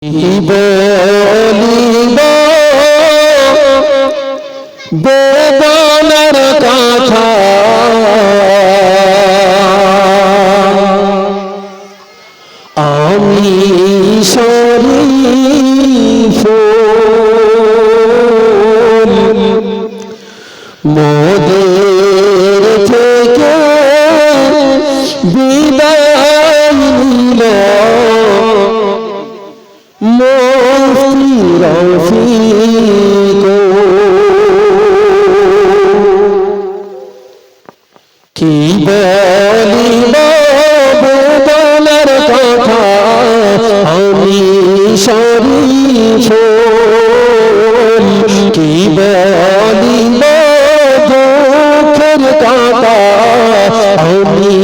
বলিব বেদনার কথা আমি শরীফ মোদের থেকে বিদায় নিল মুফতি রফিক কি বলিব বেদনার কথা আমি শরীফ কি বলিব দুঃখের কথা আমি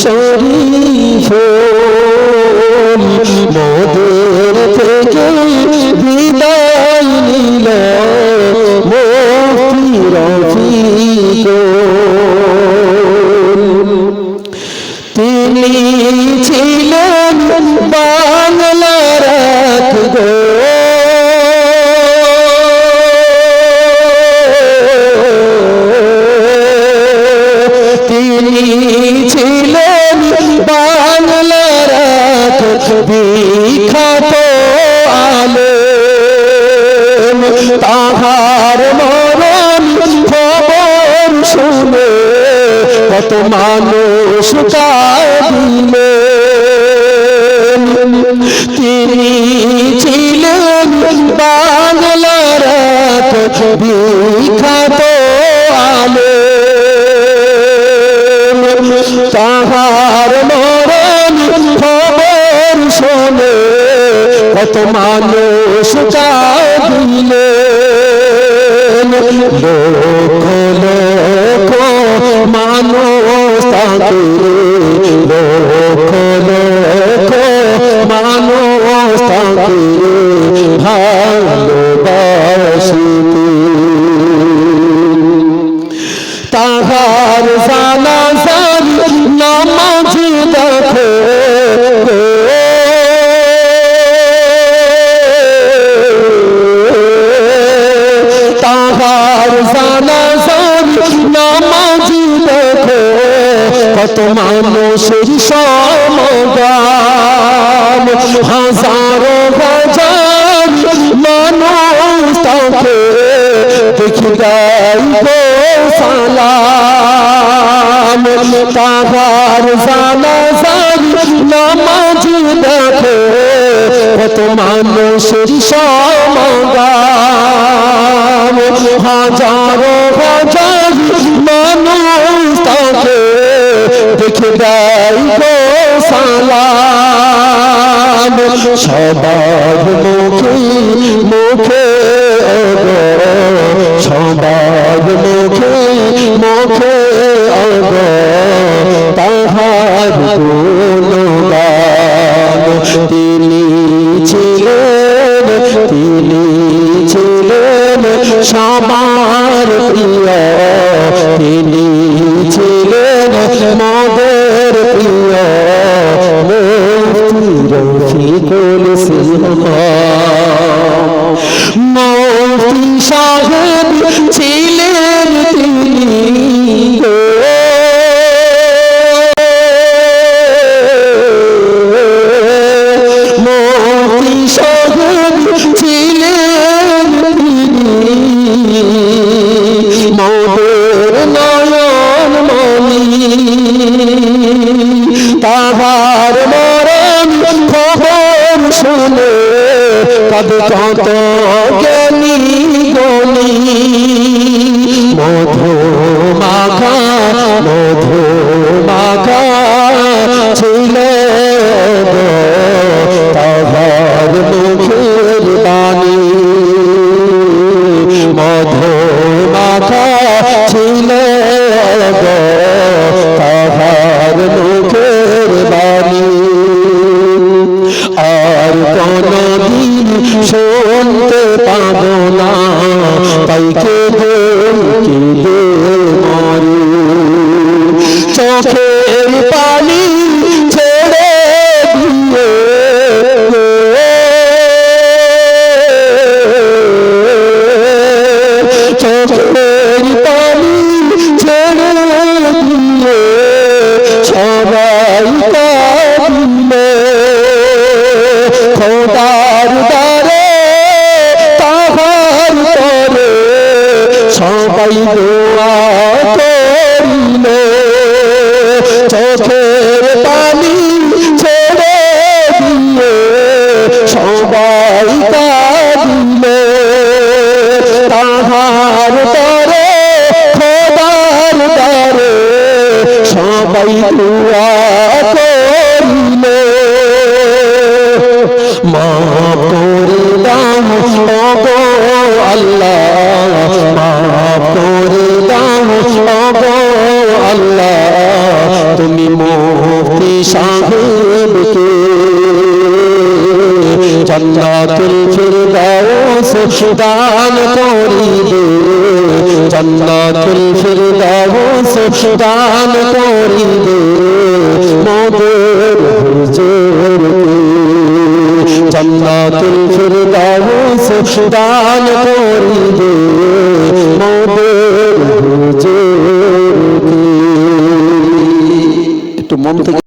শরীফ মোদের থেকে বিদায় নিল মুফতি রফিক তিনি ছিলেন বাংলার এক গো তিনি ছিলেন বাংলার এক বিখ্যাত আলেম তাহার মরণ খবর শুনে কত মানুষ কাঁদিলেন তিনি ছিলেন বাংলার এক বিখ্যাত আলেম তাহার মরণ খবর শুনে কত মানুষ কাঁদিলেন লক্ষ লক্ষ মানুষ তাকে লক্ষ লক্ষ মানুষ তাকে ভালোবাসিতে তাহার জানাজার নামাজ দেখো তাহার জানাজার নামাজ দেখো কত মানুষের সমাগম হাজারো হাজার মানুষ তাকে দেখি গাইবো সালাম তাহার জানাজার নামাজ দেখো কত মানুষের সমাগম হাজারো হাজার মানুষ তাকে দেখে গাইবো সালাম সবার মুখে মুখে সবার মুখে মুখে তাহার গুণগান তিনি ছিলেন সবার প্রিয় তিনি ছিলেন মোদের প্রিয় মুফতি রফিকুল ইসলাম মুফতি সাহেব ছিলেন তিনি মুফতি সাহেব ছিলেন তিনি মোদের নয়ন মনি তাহার মরণ খবর শুনে কাঁদে কত জ্ঞানী গুণী মধু মাখা ছিল তাহার মুখের বাণী মধু মাখা ছিল তাহার মুখের বাণী আর কোনদিন শুনতে পাব না তাই কেঁদে মরি চোখের পানি ছেড়ে দিয়ে দোয়া করিলে চোখের পানি ছেড়ে দিয়ে সবাই কাঁদিলে তাহার পরে খোদার দ্বারে সবাই দোয়া করিলে মাফ করে দাও ওগো আল্লাহ, মাফ করে দাও ওগো আল্লাহ, তুমি মুফতি সাহেবকে জান্নাতুল ফিরদাউস দান করিবে, জান্নাতুল ফিরদাউস দান করিবে মোদের হুজুরকে, জান্নাতুল ফিরদাউস দান করিবে মোদের হুজুরকে। একটু মন থেকে